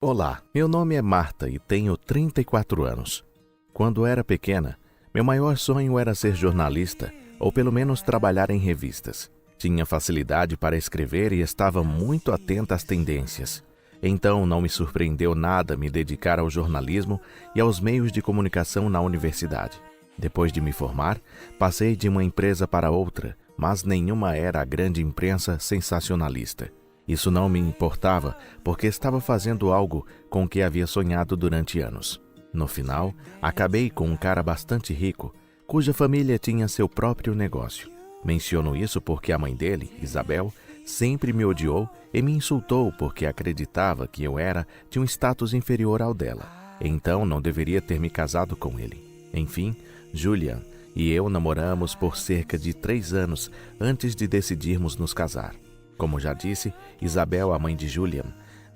Olá, meu nome é Marta e tenho 34 anos. Quando era pequena, meu maior sonho era ser jornalista ou pelo menos trabalhar em revistas. Tinha facilidade para escrever e estava muito atenta às tendências. Então não me surpreendeu nada me dedicar ao jornalismo e aos meios de comunicação na universidade. Depois de me formar, passei de uma empresa para outra, mas nenhuma era a grande imprensa sensacionalista. Isso não me importava, porque estava fazendo algo com o que havia sonhado durante anos. No final, acabei com um cara bastante rico, cuja família tinha seu próprio negócio. Menciono isso porque a mãe dele, Isabel, sempre me odiou e me insultou porque acreditava que eu era de um status inferior ao dela. Então não deveria ter me casado com ele. Enfim, Julian e eu namoramos por cerca de 3 anos antes de decidirmos nos casar. Como já disse, Isabel, a mãe de Julian,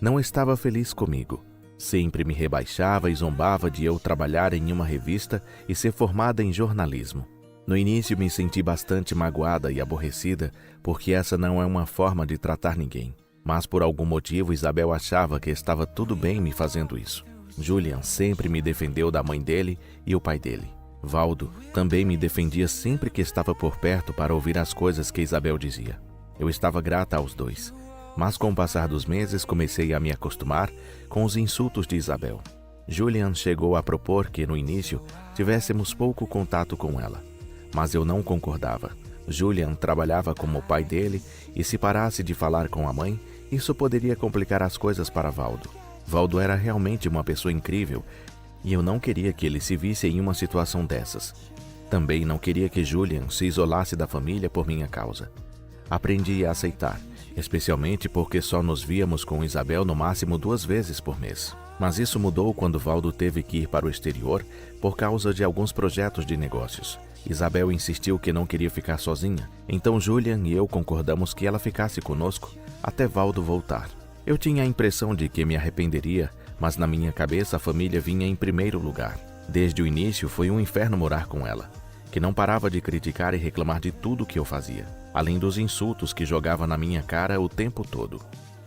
não estava feliz comigo. Sempre me rebaixava e zombava de eu trabalhar em uma revista e ser formada em jornalismo. No início me senti bastante magoada e aborrecida, porque essa não é uma forma de tratar ninguém. Mas por algum motivo Isabel achava que estava tudo bem me fazendo isso. Julian sempre me defendeu da mãe dele e o pai dele. Valdo também me defendia sempre que estava por perto para ouvir as coisas que Isabel dizia. Eu estava grata aos dois, mas com o passar dos meses comecei a me acostumar com os insultos de Isabel. Julian chegou a propor que, no início, tivéssemos pouco contato com ela, mas eu não concordava. Julian trabalhava como o pai dele e se parasse de falar com a mãe, isso poderia complicar as coisas para Valdo. Valdo era realmente uma pessoa incrível e eu não queria que ele se visse em uma situação dessas. Também não queria que Julian se isolasse da família por minha causa. Aprendi a aceitar, especialmente porque só nos víamos com Isabel no máximo 2 vezes por mês. Mas isso mudou quando Valdo teve que ir para o exterior por causa de alguns projetos de negócios. Isabel insistiu que não queria ficar sozinha, então Julian e eu concordamos que ela ficasse conosco até Valdo voltar. Eu tinha a impressão de que me arrependeria, mas na minha cabeça a família vinha em primeiro lugar. Desde o início foi um inferno morar com ela, que não parava de criticar e reclamar de tudo que eu fazia, além dos insultos que jogava na minha cara o tempo todo.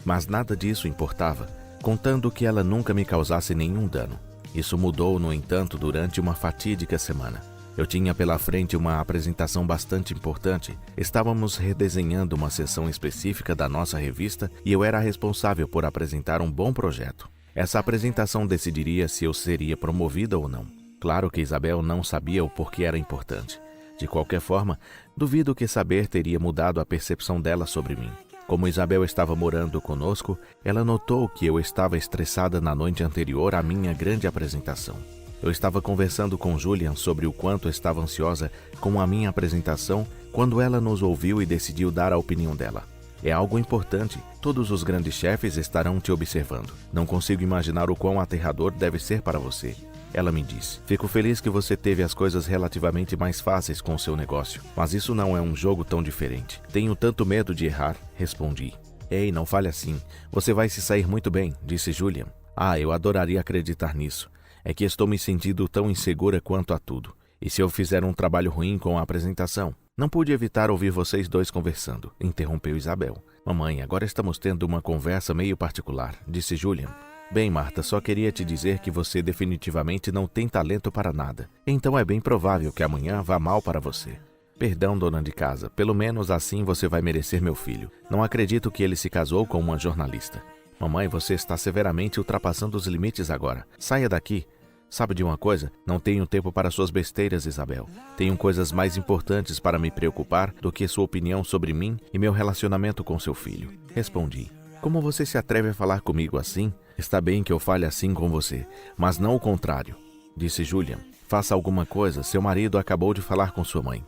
Mas nada disso importava, contando que ela nunca me causasse nenhum dano. Isso mudou, no entanto, durante uma fatídica semana. Eu tinha pela frente uma apresentação bastante importante. Estávamos redesenhando uma seção específica da nossa revista e eu era responsável por apresentar um bom projeto. Essa apresentação decidiria se eu seria promovida ou não. Claro que Isabel não sabia o porquê era importante. De qualquer forma, duvido que saber teria mudado a percepção dela sobre mim. Como Isabel estava morando conosco, ela notou que eu estava estressada na noite anterior à minha grande apresentação. Eu estava conversando com Julian sobre o quanto estava ansiosa com a minha apresentação quando ela nos ouviu e decidiu dar a opinião dela. É algo importante, todos os grandes chefes estarão te observando. Não consigo imaginar o quão aterrador deve ser para você. Ela me disse: fico feliz que você teve as coisas relativamente mais fáceis com o seu negócio, mas isso não é um jogo tão diferente. Tenho tanto medo de errar, respondi. Ei, não fale assim. Você vai se sair muito bem, disse Julian. Ah, eu adoraria acreditar nisso. É que estou me sentindo tão insegura quanto a tudo. E se eu fizer um trabalho ruim com a apresentação? Não pude evitar ouvir vocês dois conversando, interrompeu Isabel. Mamãe, agora estamos tendo uma conversa meio particular, disse Julian. Bem, Marta, só queria te dizer que você definitivamente não tem talento para nada. Então é bem provável que amanhã vá mal para você. Perdão, dona de casa, pelo menos assim você vai merecer meu filho. Não acredito que ele se casou com uma jornalista. Mamãe, você está severamente ultrapassando os limites agora. Saia daqui. Sabe de uma coisa? Não tenho tempo para suas besteiras, Isabel. Tenho coisas mais importantes para me preocupar do que sua opinião sobre mim e meu relacionamento com seu filho. Respondi. Como você se atreve a falar comigo assim? Está bem que eu fale assim com você, mas não o contrário, disse Julian. Faça alguma coisa, seu marido acabou de falar com sua mãe.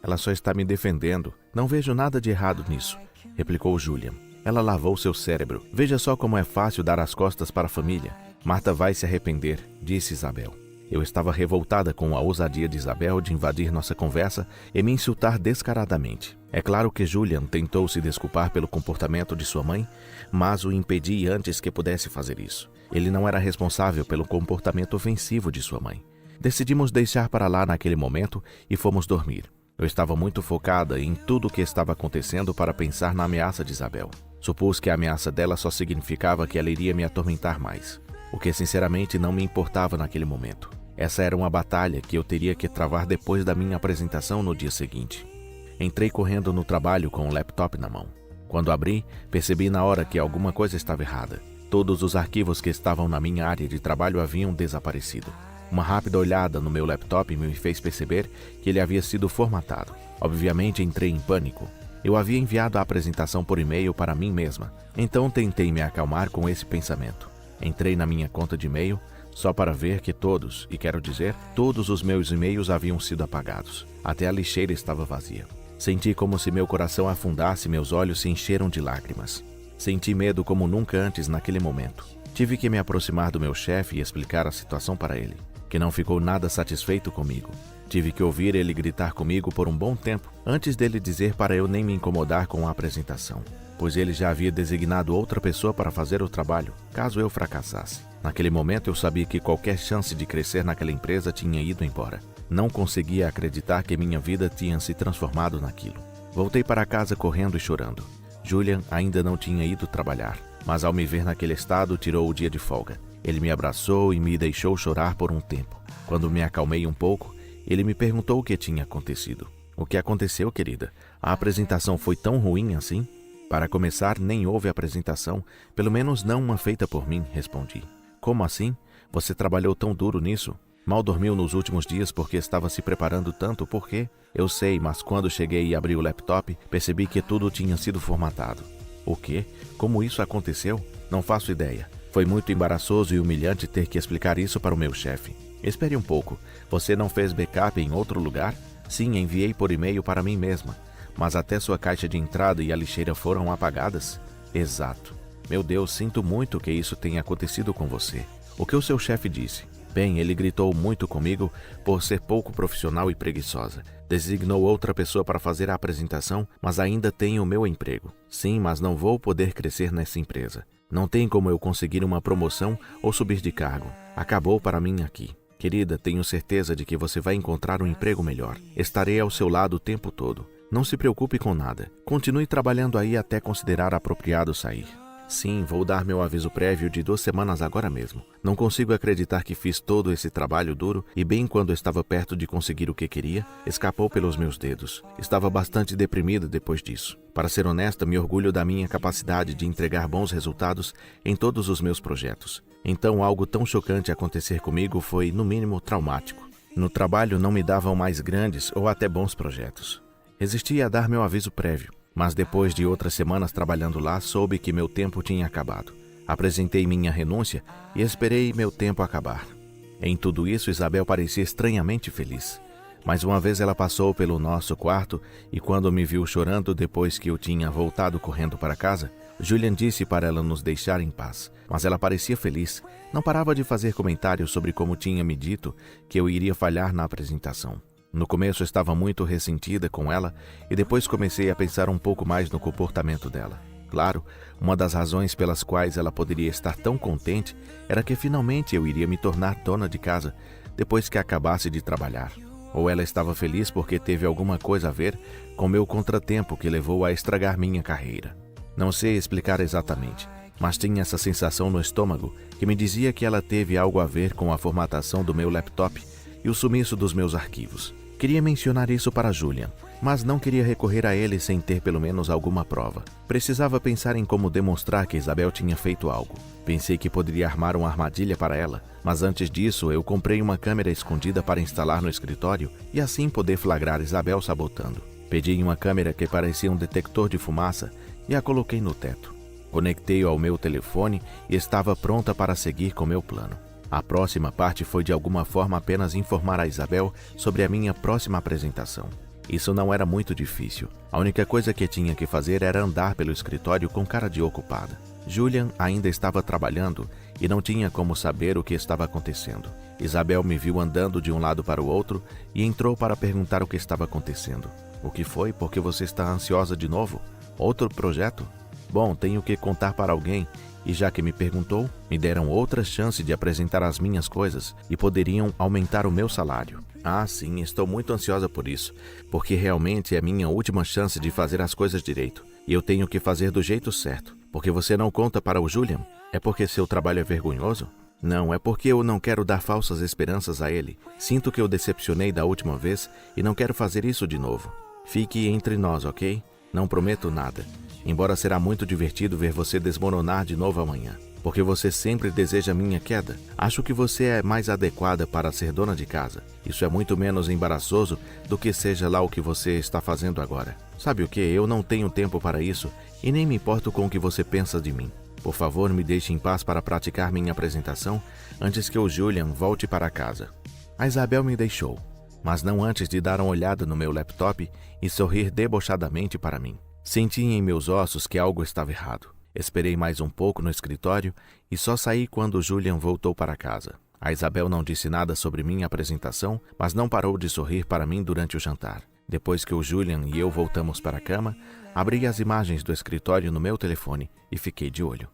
Ela só está me defendendo. Não vejo nada de errado nisso, replicou Julian. Ela lavou seu cérebro. Veja só como é fácil dar as costas para a família. Marta vai se arrepender, disse Isabel. Eu estava revoltada com a ousadia de Isabel de invadir nossa conversa e me insultar descaradamente. É claro que Julian tentou se desculpar pelo comportamento de sua mãe, mas o impedi antes que pudesse fazer isso. Ele não era responsável pelo comportamento ofensivo de sua mãe. Decidimos deixar para lá naquele momento e fomos dormir. Eu estava muito focada em tudo o que estava acontecendo para pensar na ameaça de Isabel. Supus que a ameaça dela só significava que ela iria me atormentar mais, o que sinceramente não me importava naquele momento. Essa era uma batalha que eu teria que travar depois da minha apresentação no dia seguinte. Entrei correndo no trabalho com o laptop na mão. Quando abri, percebi na hora que alguma coisa estava errada. Todos os arquivos que estavam na minha área de trabalho haviam desaparecido. Uma rápida olhada no meu laptop me fez perceber que ele havia sido formatado. Obviamente entrei em pânico. Eu havia enviado a apresentação por e-mail para mim mesma, então tentei me acalmar com esse pensamento. Entrei na minha conta de e-mail só para ver que todos, e quero dizer, todos os meus e-mails haviam sido apagados. Até a lixeira estava vazia. Senti como se meu coração afundasse e meus olhos se encheram de lágrimas. Senti medo como nunca antes naquele momento. Tive que me aproximar do meu chefe e explicar a situação para ele, que não ficou nada satisfeito comigo. Tive que ouvir ele gritar comigo por um bom tempo, antes dele dizer para eu nem me incomodar com a apresentação, pois ele já havia designado outra pessoa para fazer o trabalho, caso eu fracassasse. Naquele momento eu sabia que qualquer chance de crescer naquela empresa tinha ido embora. Não conseguia acreditar que minha vida tinha se transformado naquilo. Voltei para casa correndo e chorando. Julian ainda não tinha ido trabalhar, mas ao me ver naquele estado tirou o dia de folga. Ele me abraçou e me deixou chorar por um tempo. Quando me acalmei um pouco, ele me perguntou o que tinha acontecido. O que aconteceu, querida? A apresentação foi tão ruim assim? Para começar, nem houve apresentação, pelo menos não uma feita por mim, respondi. Como assim? Você trabalhou tão duro nisso? Mal dormiu nos últimos dias porque estava se preparando tanto, por quê? Eu sei, mas quando cheguei e abri o laptop, percebi que tudo tinha sido formatado. O quê? Como isso aconteceu? Não faço ideia. Foi muito embaraçoso e humilhante ter que explicar isso para o meu chefe. Espere um pouco. Você não fez backup em outro lugar? Sim, enviei por e-mail para mim mesma. Mas até sua caixa de entrada e a lixeira foram apagadas? Exato. Meu Deus, sinto muito que isso tenha acontecido com você. O que o seu chefe disse? Bem, ele gritou muito comigo por ser pouco profissional e preguiçosa. Designou outra pessoa para fazer a apresentação, mas ainda tenho o meu emprego. Sim, mas não vou poder crescer nessa empresa. Não tem como eu conseguir uma promoção ou subir de cargo. Acabou para mim aqui. Querida, tenho certeza de que você vai encontrar um emprego melhor. Estarei ao seu lado o tempo todo. Não se preocupe com nada. Continue trabalhando aí até considerar apropriado sair. Sim, vou dar meu aviso prévio de 2 semanas agora mesmo. Não consigo acreditar que fiz todo esse trabalho duro e bem quando estava perto de conseguir o que queria, escapou pelos meus dedos. Estava bastante deprimida depois disso. Para ser honesta, me orgulho da minha capacidade de entregar bons resultados em todos os meus projetos. Então, algo tão chocante acontecer comigo foi, no mínimo, traumático. No trabalho não me davam mais grandes ou até bons projetos. Resisti a dar meu aviso prévio. Mas depois de outras semanas trabalhando lá, soube que meu tempo tinha acabado. Apresentei minha renúncia e esperei meu tempo acabar. Em tudo isso, Isabel parecia estranhamente feliz. Mais uma vez ela passou pelo nosso quarto e quando me viu chorando depois que eu tinha voltado correndo para casa, Julian disse para ela nos deixar em paz. Mas ela parecia feliz. Não parava de fazer comentários sobre como tinha me dito que eu iria falhar na apresentação. No começo estava muito ressentida com ela e depois comecei a pensar um pouco mais no comportamento dela. Claro, uma das razões pelas quais ela poderia estar tão contente era que finalmente eu iria me tornar dona de casa depois que acabasse de trabalhar. Ou ela estava feliz porque teve alguma coisa a ver com meu contratempo que levou a estragar minha carreira. Não sei explicar exatamente, mas tinha essa sensação no estômago que me dizia que ela teve algo a ver com a formatação do meu laptop e o sumiço dos meus arquivos. Queria mencionar isso para Julian, mas não queria recorrer a ele sem ter pelo menos alguma prova. Precisava pensar em como demonstrar que Isabel tinha feito algo. Pensei que poderia armar uma armadilha para ela, mas antes disso eu comprei uma câmera escondida para instalar no escritório e assim poder flagrar Isabel sabotando. Pedi uma câmera que parecia um detector de fumaça e a coloquei no teto. Conectei-o ao meu telefone e estava pronta para seguir com meu plano. A próxima parte foi de alguma forma apenas informar a Isabel sobre a minha próxima apresentação. Isso não era muito difícil. A única coisa que tinha que fazer era andar pelo escritório com cara de ocupada. Julian ainda estava trabalhando e não tinha como saber o que estava acontecendo. Isabel me viu andando de um lado para o outro e entrou para perguntar o que estava acontecendo. O que foi? Por que você está ansiosa de novo? Outro projeto? Bom, tenho que contar para alguém. E já que me perguntou, me deram outra chance de apresentar as minhas coisas e poderiam aumentar o meu salário. Ah, sim, estou muito ansiosa por isso, porque realmente é a minha última chance de fazer as coisas direito. e eu tenho que fazer do jeito certo. Porque você não conta para o Julian? É porque seu trabalho é vergonhoso? Não, é porque eu não quero dar falsas esperanças a ele. Sinto que eu decepcionei da última vez e não quero fazer isso de novo. Fique entre nós, ok? Não prometo nada. Embora será muito divertido ver você desmoronar de novo amanhã. Porque você sempre deseja minha queda. Acho que você é mais adequada para ser dona de casa. Isso é muito menos embaraçoso do que seja lá o que você está fazendo agora. Sabe o que? Eu não tenho tempo para isso e nem me importo com o que você pensa de mim. Por favor, me deixe em paz para praticar minha apresentação antes que o Julian volte para casa. A Isabel me deixou, mas não antes de dar uma olhada no meu laptop e sorrir debochadamente para mim. Senti em meus ossos que algo estava errado. Esperei mais um pouco no escritório e só saí quando o Julian voltou para casa. A Isabel não disse nada sobre minha apresentação, mas não parou de sorrir para mim durante o jantar. Depois que o Julian e eu voltamos para a cama, abri as imagens do escritório no meu telefone e fiquei de olho,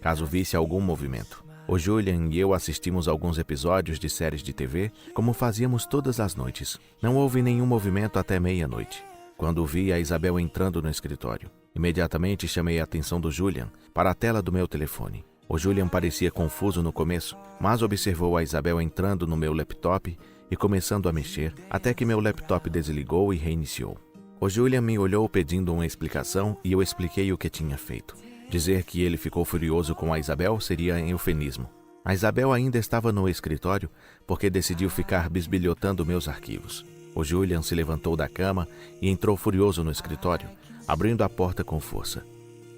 caso visse algum movimento. O Julian e eu assistimos alguns episódios de séries de TV, como fazíamos todas as noites. Não houve nenhum movimento até meia-noite, quando vi a Isabel entrando no escritório. Imediatamente chamei a atenção do Julian para a tela do meu telefone. O Julian parecia confuso no começo, mas observou a Isabel entrando no meu laptop e começando a mexer, até que meu laptop desligou e reiniciou. O Julian me olhou pedindo uma explicação e eu expliquei o que tinha feito. Dizer que ele ficou furioso com a Isabel seria eufemismo. A Isabel ainda estava no escritório porque decidiu ficar bisbilhotando meus arquivos. O Julian se levantou da cama e entrou furioso no escritório, abrindo a porta com força.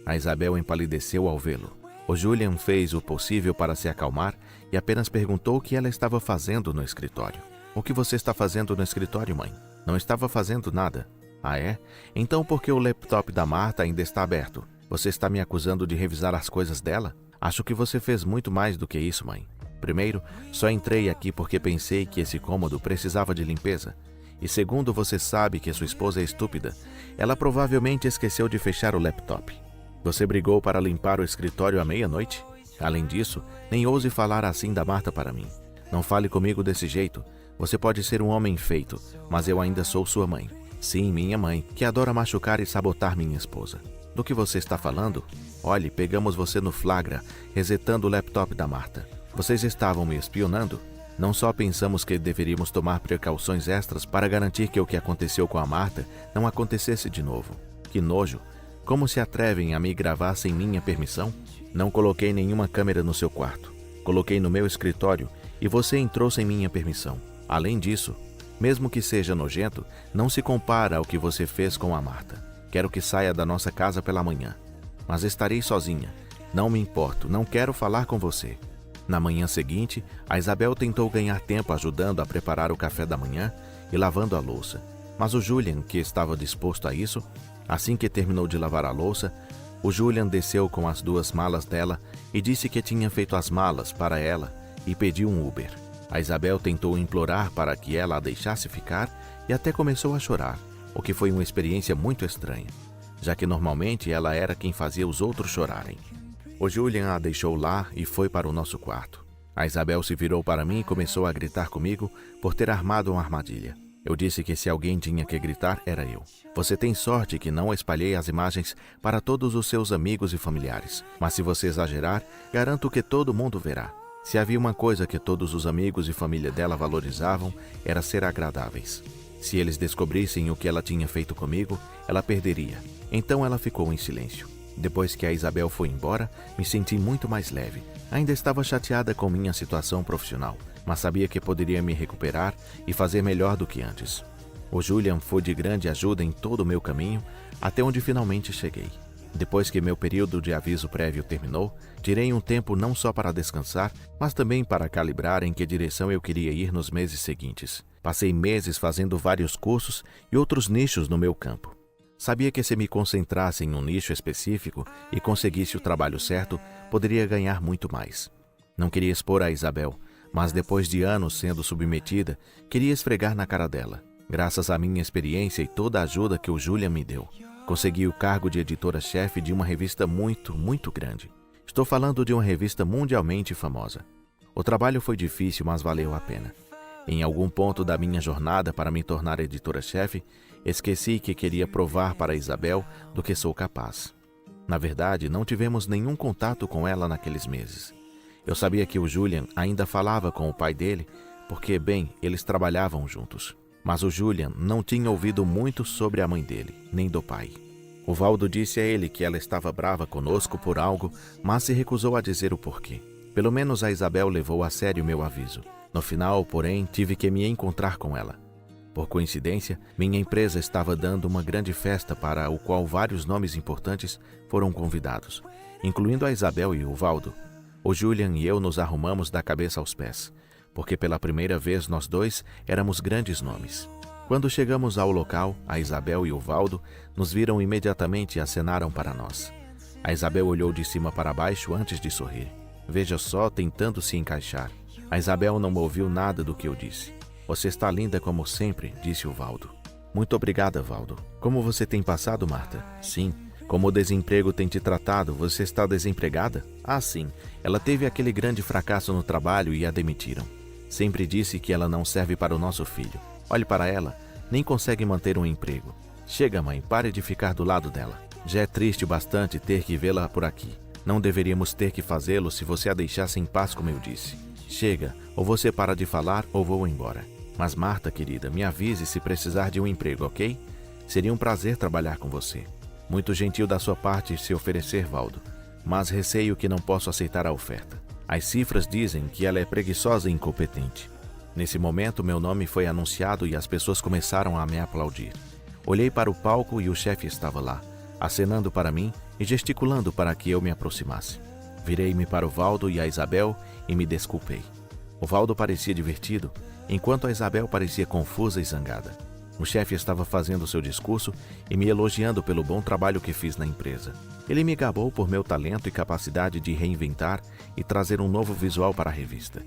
A Isabel empalideceu ao vê-lo. O Julian fez o possível para se acalmar e apenas perguntou o que ela estava fazendo no escritório. O que você está fazendo no escritório, mãe? Não estava fazendo nada. Ah, é? Então por que o laptop da Marta ainda está aberto? Você está me acusando de revisar as coisas dela? Acho que você fez muito mais do que isso, mãe. Primeiro, só entrei aqui porque pensei que esse cômodo precisava de limpeza. E segundo, você sabe que sua esposa é estúpida. Ela provavelmente esqueceu de fechar o laptop. Você brigou para limpar o escritório à meia-noite? Além disso, nem ouse falar assim da Marta para mim. Não fale comigo desse jeito. Você pode ser um homem feito, mas eu ainda sou sua mãe. Sim, minha mãe, que adora machucar e sabotar minha esposa. Do que você está falando? Olhe, pegamos você no flagra, resetando o laptop da Marta. Vocês estavam me espionando? Não só pensamos que deveríamos tomar precauções extras para garantir que o que aconteceu com a Marta não acontecesse de novo. Que nojo! Como se atrevem a me gravar sem minha permissão? Não coloquei nenhuma câmera no seu quarto. Coloquei no meu escritório e você entrou sem minha permissão. Além disso, mesmo que seja nojento, não se compara ao que você fez com a Marta. Quero que saia da nossa casa pela manhã. Mas estarei sozinha. Não me importo, não quero falar com você. Na manhã seguinte, a Isabel tentou ganhar tempo ajudando a preparar o café da manhã e lavando a louça. Mas o Julian, que estava disposto a isso, assim que terminou de lavar a louça, o Julian desceu com as 2 malas dela e disse que tinha feito as malas para ela e pediu um Uber. A Isabel tentou implorar para que ela a deixasse ficar e até começou a chorar, o que foi uma experiência muito estranha, já que normalmente ela era quem fazia os outros chorarem. O Julian a deixou lá e foi para o nosso quarto. A Isabel se virou para mim e começou a gritar comigo por ter armado uma armadilha. Eu disse que se alguém tinha que gritar, era eu. Você tem sorte que não espalhei as imagens para todos os seus amigos e familiares, mas se você exagerar, garanto que todo mundo verá. Se havia uma coisa que todos os amigos e família dela valorizavam, era ser agradáveis. Se eles descobrissem o que ela tinha feito comigo, ela perderia. Então ela ficou em silêncio. Depois que a Isabel foi embora, me senti muito mais leve. Ainda estava chateada com minha situação profissional, mas sabia que poderia me recuperar e fazer melhor do que antes. O Julian foi de grande ajuda em todo o meu caminho, até onde finalmente cheguei. Depois que meu período de aviso prévio terminou, tirei um tempo não só para descansar, mas também para calibrar em que direção eu queria ir nos meses seguintes. Passei meses fazendo vários cursos e outros nichos no meu campo. Sabia que se me concentrasse em um nicho específico e conseguisse o trabalho certo, poderia ganhar muito mais. Não queria expor a Isabel, mas depois de anos sendo submetida, queria esfregar na cara dela. Graças à minha experiência e toda a ajuda que o Julian me deu, consegui o cargo de editora-chefe de uma revista muito grande. Estou falando de uma revista mundialmente famosa. O trabalho foi difícil, mas valeu a pena. Em algum ponto da minha jornada para me tornar editora-chefe, esqueci que queria provar para Isabel do que sou capaz. Na verdade, não tivemos nenhum contato com ela naqueles meses. Eu sabia que o Julian ainda falava com o pai dele, porque, bem, eles trabalhavam juntos. Mas o Julian não tinha ouvido muito sobre a mãe dele, nem do pai. O Valdo disse a ele que ela estava brava conosco por algo, mas se recusou a dizer o porquê. Pelo menos a Isabel levou a sério meu aviso. No final, porém, tive que me encontrar com ela. Por coincidência, minha empresa estava dando uma grande festa para o qual vários nomes importantes foram convidados, incluindo a Isabel e o Valdo. O Julian e eu nos arrumamos da cabeça aos pés, porque pela primeira vez nós dois éramos grandes nomes. Quando chegamos ao local, a Isabel e o Valdo nos viram imediatamente e acenaram para nós. A Isabel olhou de cima para baixo antes de sorrir. Veja só, tentando se encaixar. A Isabel não ouviu nada do que eu disse. Você está linda como sempre, disse o Valdo. Muito obrigada, Valdo. Como você tem passado, Marta? Sim. Como o desemprego tem te tratado, você está desempregada? Ah, sim. Ela teve aquele grande fracasso no trabalho e a demitiram. Sempre disse que ela não serve para o nosso filho. Olhe para ela, nem consegue manter um emprego. Chega, mãe, pare de ficar do lado dela. Já é triste bastante ter que vê-la por aqui. Não deveríamos ter que fazê-lo se você a deixasse em paz, como eu disse. Chega, ou você para de falar ou vou embora. Mas Marta, querida, me avise se precisar de um emprego, ok? Seria um prazer trabalhar com você. Muito gentil da sua parte se oferecer, Valdo, mas receio que não posso aceitar a oferta. As cifras dizem que ela é preguiçosa e incompetente. Nesse momento, meu nome foi anunciado e as pessoas começaram a me aplaudir. Olhei para o palco e o chefe estava lá, acenando para mim e gesticulando para que eu me aproximasse. Virei-me para o Valdo e a Isabel e me desculpei. O Valdo parecia divertido, enquanto a Isabel parecia confusa e zangada. O chefe estava fazendo seu discurso e me elogiando pelo bom trabalho que fiz na empresa. Ele me gabou por meu talento e capacidade de reinventar e trazer um novo visual para a revista.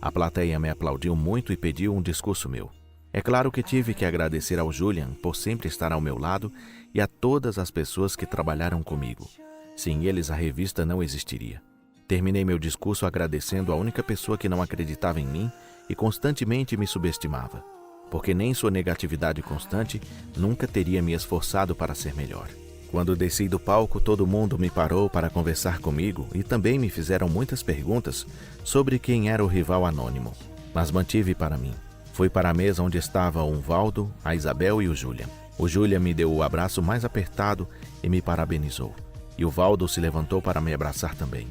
A plateia me aplaudiu muito e pediu um discurso meu. É claro que tive que agradecer ao Julian por sempre estar ao meu lado e a todas as pessoas que trabalharam comigo. Sem eles, a revista não existiria. Terminei meu discurso agradecendo a única pessoa que não acreditava em mim e constantemente me subestimava, porque nem sua negatividade constante nunca teria me esforçado para ser melhor. Quando desci do palco, todo mundo me parou para conversar comigo e também me fizeram muitas perguntas sobre quem era o rival anônimo, mas mantive para mim. Fui para a mesa onde estavam o Valdo, a Isabel e o Julian. O Julian me deu o abraço mais apertado e me parabenizou, e o Valdo se levantou para me abraçar também.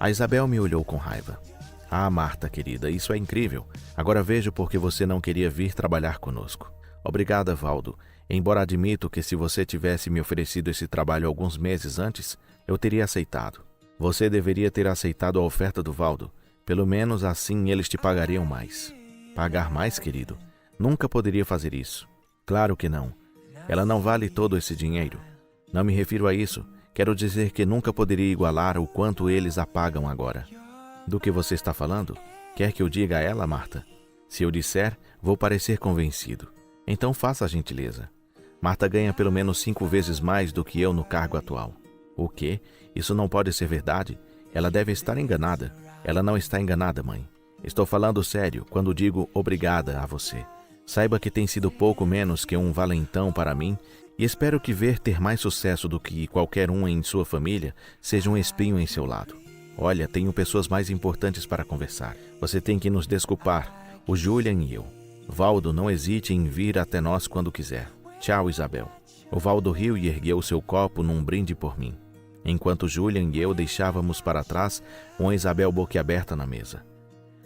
A Isabel me olhou com raiva. Ah, Marta, querida, isso é incrível. Agora vejo por que você não queria vir trabalhar conosco. Obrigada, Valdo. Embora admito que se você tivesse me oferecido esse trabalho alguns meses antes, eu teria aceitado. Você deveria ter aceitado a oferta do Valdo. Pelo menos assim eles te pagariam mais. Pagar mais, querido? Nunca poderia fazer isso. Claro que não. Ela não vale todo esse dinheiro. Não me refiro a isso. Quero dizer que nunca poderia igualar o quanto eles a pagam agora. Do que você está falando? Quer que eu diga a ela, Marta? Se eu disser, vou parecer convencido. Então faça a gentileza. Marta ganha pelo menos 5 vezes mais do que eu no cargo atual. O quê? Isso não pode ser verdade? Ela deve estar enganada. Ela não está enganada, mãe. Estou falando sério quando digo obrigada a você. Saiba que tem sido pouco menos que um valentão para mim e espero que ver ter mais sucesso do que qualquer um em sua família seja um espinho em seu lado. Olha, tenho pessoas mais importantes para conversar. Você tem que nos desculpar, o Julian e eu. Valdo, não hesite em vir até nós quando quiser. Tchau, Isabel. O Valdo riu e ergueu seu copo num brinde por mim, enquanto Julian e eu deixávamos para trás com a Isabel boquiaberta na mesa.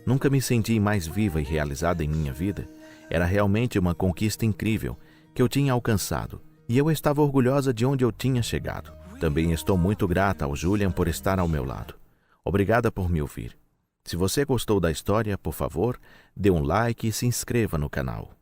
Nunca me senti mais viva e realizada em minha vida. Era realmente uma conquista incrível que eu tinha alcançado, e eu estava orgulhosa de onde eu tinha chegado. Também estou muito grata ao Julian por estar ao meu lado. Obrigada por me ouvir. Se você gostou da história, por favor, dê um like e se inscreva no canal.